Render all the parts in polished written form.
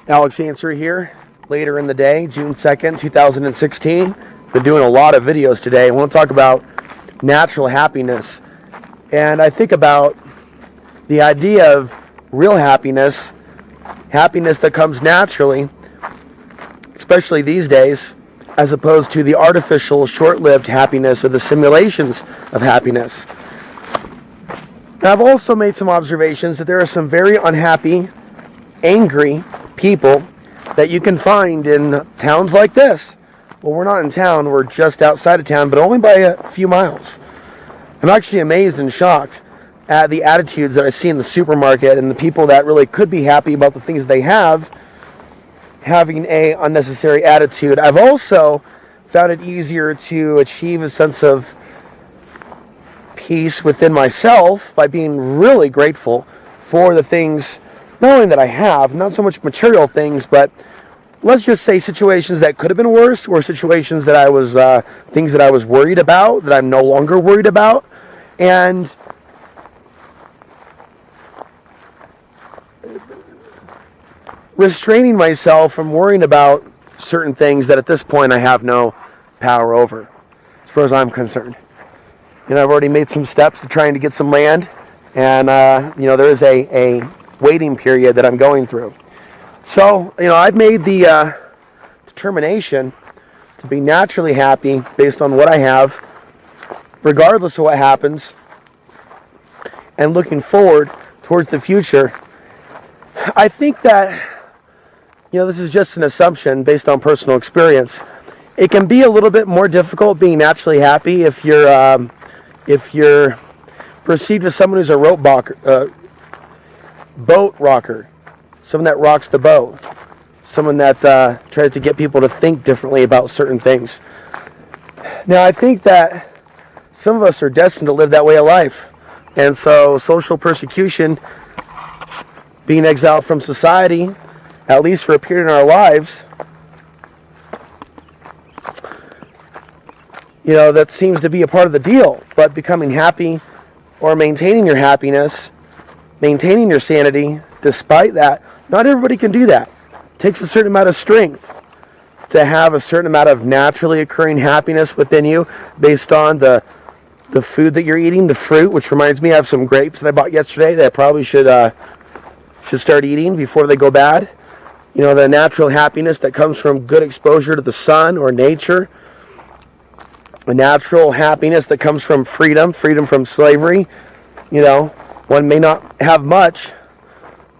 Alex Answer here, later in the day, June 2nd, 2016. Been doing a lot of videos today. I want to talk about natural happiness. And I think about the idea of real happiness, happiness that comes naturally, especially these days, as opposed to the artificial, short-lived happiness or the simulations of happiness. Now, I've also made some observations that there are some very unhappy, angry people that you can find in towns like this. Well, we're not in town, we're just outside of town, but only by a few miles. I'm actually amazed and shocked at the attitudes that I see in the supermarket and the people that really could be happy about the things they have, having an unnecessary attitude. I've also found it easier to achieve a sense of peace within myself by being really grateful for the things, not only that I have, not so much material things, but let's just say situations that could have been worse, or situations that I was, things that I was worried about, that I'm no longer worried about. And restraining myself from worrying about certain things that at this point I have no power over, as far as I'm concerned. You know, I've already made some steps to trying to get some land, and there is a waiting period that I'm going through. So, I've made the determination to be naturally happy based on what I have, regardless of what happens, and looking forward towards the future. I think that, this is just an assumption based on personal experience. It can be a little bit more difficult being naturally happy if you're perceived as someone who's a boat rocker, someone that rocks the boat, someone that tries to get people to think differently about certain things. Now, I think that some of us are destined to live that way of life, and so social persecution, being exiled from society, at least for a period in our lives, that seems to be a part of the deal. But becoming happy or maintaining your happiness, maintaining your sanity, despite that, not everybody can do that. It takes a certain amount of strength to have a certain amount of naturally occurring happiness within you based on the food that you're eating, the fruit, which reminds me, I have some grapes that I bought yesterday that I probably should start eating before they go bad. The natural happiness that comes from good exposure to the sun or nature. The natural happiness that comes from freedom from slavery. One may not have much,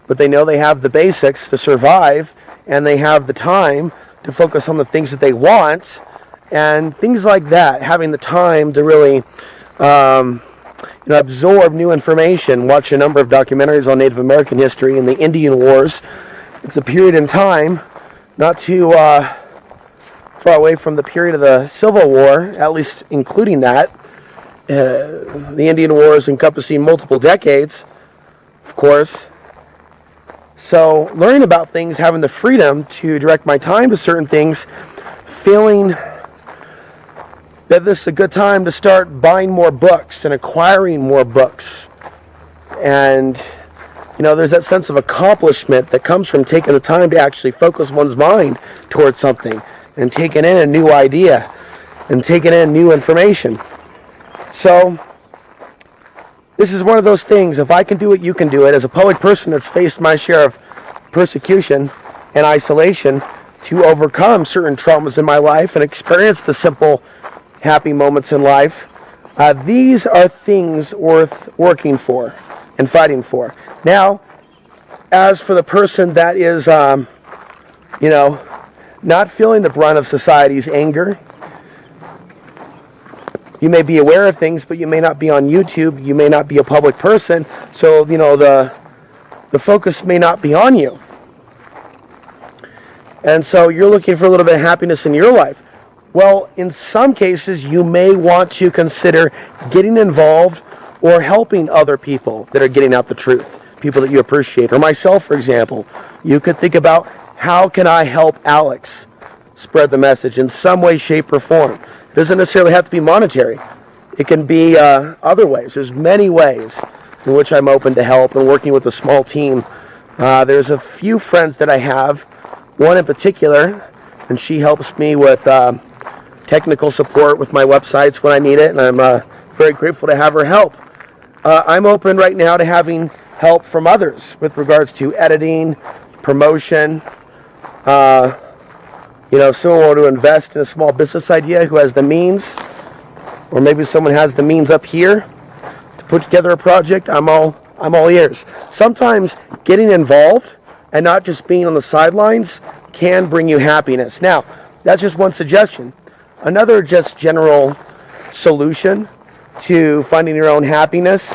but they know they have the basics to survive, and they have the time to focus on the things that they want, and things like that. Having the time to really absorb new information, watch a number of documentaries on Native American history and the Indian Wars. It's a period in time not too far away from the period of the Civil War, at least including that. The Indian Wars encompassing multiple decades, of course. So learning about things, having the freedom to direct my time to certain things, feeling that this is a good time to start buying more books and acquiring more books. And, there's that sense of accomplishment that comes from taking the time to actually focus one's mind towards something and taking in a new idea and taking in new information. So, this is one of those things. If I can do it, you can do it. As a public person that's faced my share of persecution and isolation to overcome certain traumas in my life and experience the simple, happy moments in life, these are things worth working for and fighting for. Now, as for the person that is, not feeling the brunt of society's anger, you may be aware of things, but you may not be on YouTube. You may not be a public person. So, the focus may not be on you. And so you're looking for a little bit of happiness in your life. Well, in some cases, you may want to consider getting involved or helping other people that are getting out the truth, people that you appreciate. Or myself, for example. You could think about, how can I help Alex spread the message in some way, shape, or form? It doesn't necessarily have to be monetary. It can be other ways. There's many ways in which I'm open to help and working with a small team. There's a few friends that I have one in particular, and she helps me with technical support with my websites when I need it, and I'm very grateful to have her help. I'm open right now to having help from others with regards to editing, promotion. If someone were to invest in a small business idea who has the means, or maybe someone has the means up here to put together a project, I'm all ears. Sometimes getting involved and not just being on the sidelines can bring you happiness. Now, that's just one suggestion. Another just general solution to finding your own happiness.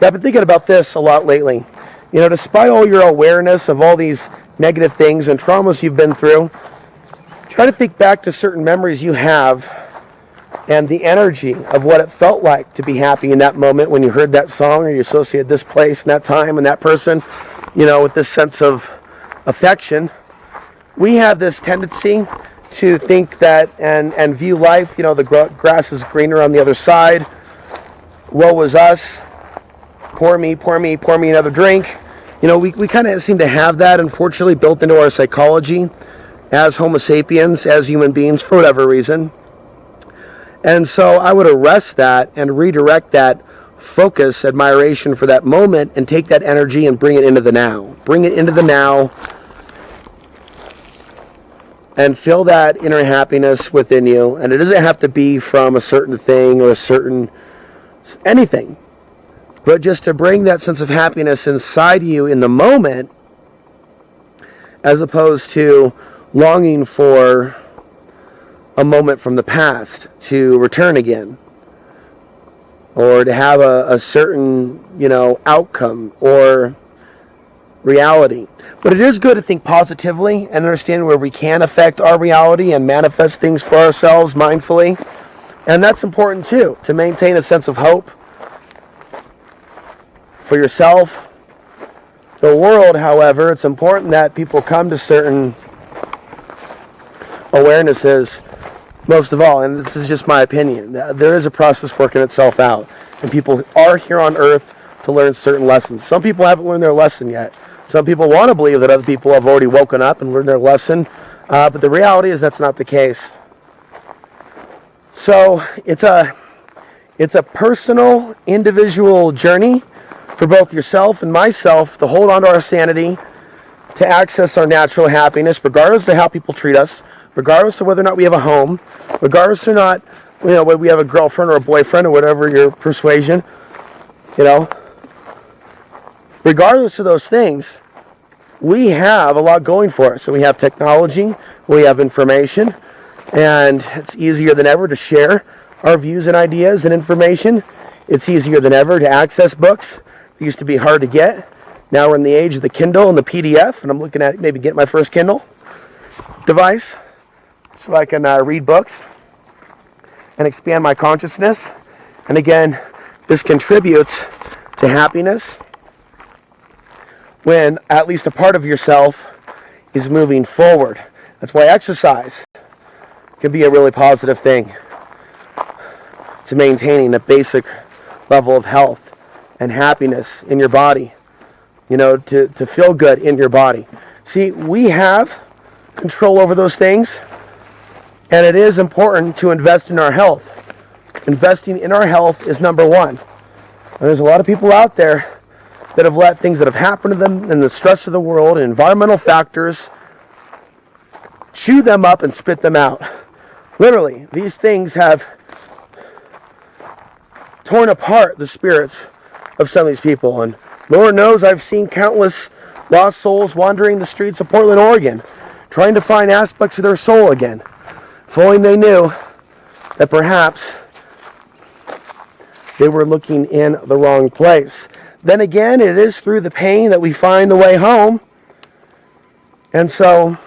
I've been thinking about this a lot lately. Despite all your awareness of all these negative things and traumas you've been through, try to think back to certain memories you have and the energy of what it felt like to be happy in that moment when you heard that song, or you associated this place and that time and that person, with this sense of affection. We have this tendency to think that and view life, the grass is greener on the other side. Woe was us. Pour me another drink. We kind of seem to have that, unfortunately, built into our psychology as Homo sapiens, as human beings, for whatever reason. And so I would arrest that and redirect that focus, admiration for that moment, and take that energy and bring it into the now. Bring it into the now and feel that inner happiness within you. And it doesn't have to be from a certain thing or a certain anything, but just to bring that sense of happiness inside you in the moment, as opposed to longing for a moment from the past to return again, or to have a certain, outcome or reality. But it is good to think positively and understand where we can affect our reality and manifest things for ourselves mindfully. And that's important too, to maintain a sense of hope for yourself. The world, however, it's important that people come to certain awarenesses, most of all, and this is just my opinion. There is a process working itself out, and people are here on earth to learn certain lessons. Some people haven't learned their lesson yet. Some people want to believe that other people have already woken up and learned their lesson, but the reality is that's not the case. So it's a personal, individual journey for both yourself and myself to hold on to our sanity, to access our natural happiness, regardless of how people treat us, regardless of whether or not we have a home, regardless or not, whether we have a girlfriend or a boyfriend or whatever your persuasion, regardless of those things, we have a lot going for us. So we have technology, we have information, and it's easier than ever to share our views and ideas and information. It's easier than ever to access books. It used to be hard to get. Now we're in the age of the Kindle and the PDF, and I'm looking at maybe getting my first Kindle device so I can read books and expand my consciousness. And again, this contributes to happiness when at least a part of yourself is moving forward. That's why exercise can be a really positive thing to maintaining a basic level of health and happiness in your body, to feel good in your body. See, we have control over those things, and it is important to invest in our health. Investing in our health is number one. And there's a lot of people out there that have let things that have happened to them and the stress of the world and environmental factors chew them up and spit them out. Literally, these things have torn apart the spirits of some of these people. And Lord knows I've seen countless lost souls wandering the streets of Portland, Oregon, trying to find aspects of their soul again, if only they knew that perhaps they were looking in the wrong place. Then again, it is through the pain that we find the way home. And so,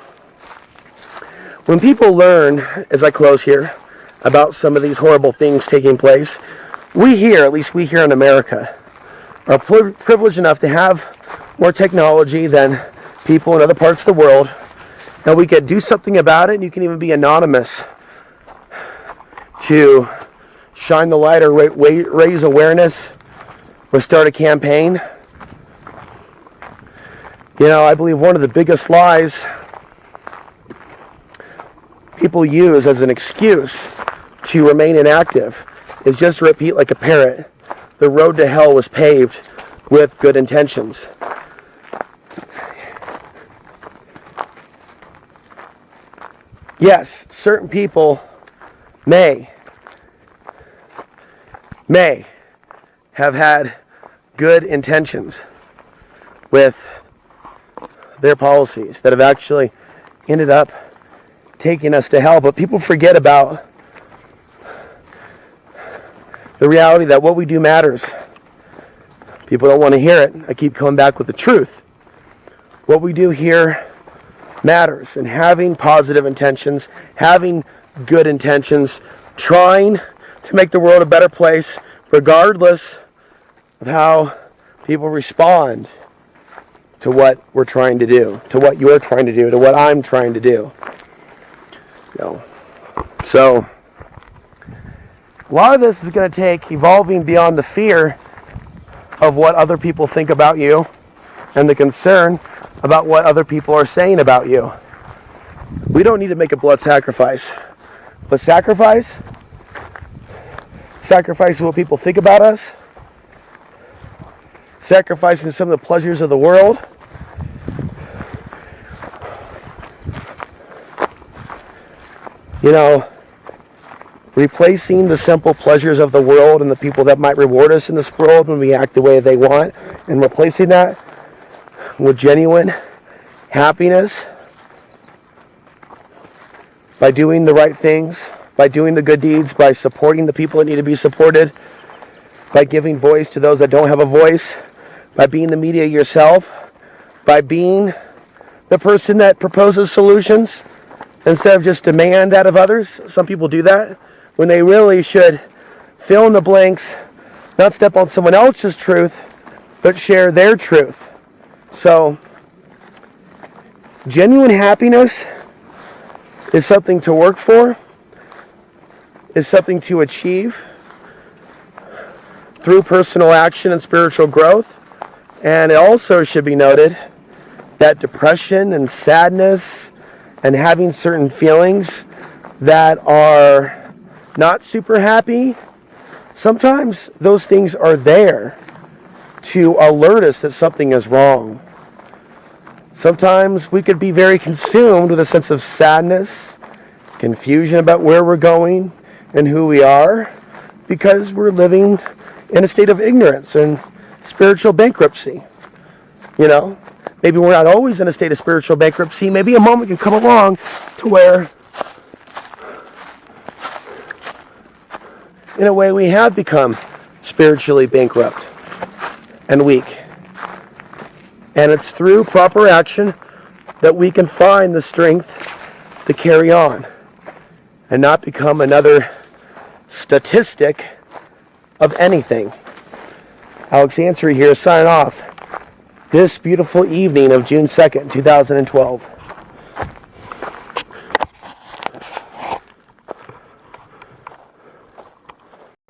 when people learn, as I close here, about some of these horrible things taking place, we here, at least we here in America, are privileged enough to have more technology than people in other parts of the world. And we could do something about it, and you can even be anonymous to shine the light or raise awareness or start a campaign. You know, I believe one of the biggest lies people use as an excuse to remain inactive is just to repeat like a parrot, the road to hell was paved with good intentions. Yes, certain people may have had good intentions with their policies that have actually ended up taking us to hell, but people forget about the reality that what we do matters. People don't want to hear it. I keep coming back with the truth. What we do here matters, and having positive intentions, having good intentions, trying to make the world a better place regardless of how people respond to what we're trying to do, to what you're trying to do, to what I'm trying to do. So a lot of this is going to take evolving beyond the fear of what other people think about you and the concern about what other people are saying about you. We don't need to make a blood sacrifice, but sacrifice what people think about us, sacrificing some of the pleasures of the world, you know, replacing the simple pleasures of the world and the people that might reward us in this world when we act the way they want, and replacing that with genuine happiness by doing the right things, by doing the good deeds, by supporting the people that need to be supported, by giving voice to those that don't have a voice, by being the media yourself, by being the person that proposes solutions instead of just demand that of others. Some people do that when they really should fill in the blanks, not step on someone else's truth, but share their truth. So, genuine happiness is something to work for, is something to achieve through personal action and spiritual growth. And it also should be noted that depression and sadness and having certain feelings that are not super happy, sometimes those things are there to alert us that something is wrong. Sometimes we could be very consumed with a sense of sadness, confusion about where we're going and who we are, because we're living in a state of ignorance and spiritual bankruptcy. You know, maybe we're not always in a state of spiritual bankruptcy. Maybe a moment can come along to where, in a way, we have become spiritually bankrupt and weak. And it's through proper action that we can find the strength to carry on and not become another statistic of anything. Alex Ansary here, signing off this beautiful evening of June 2nd, 2012.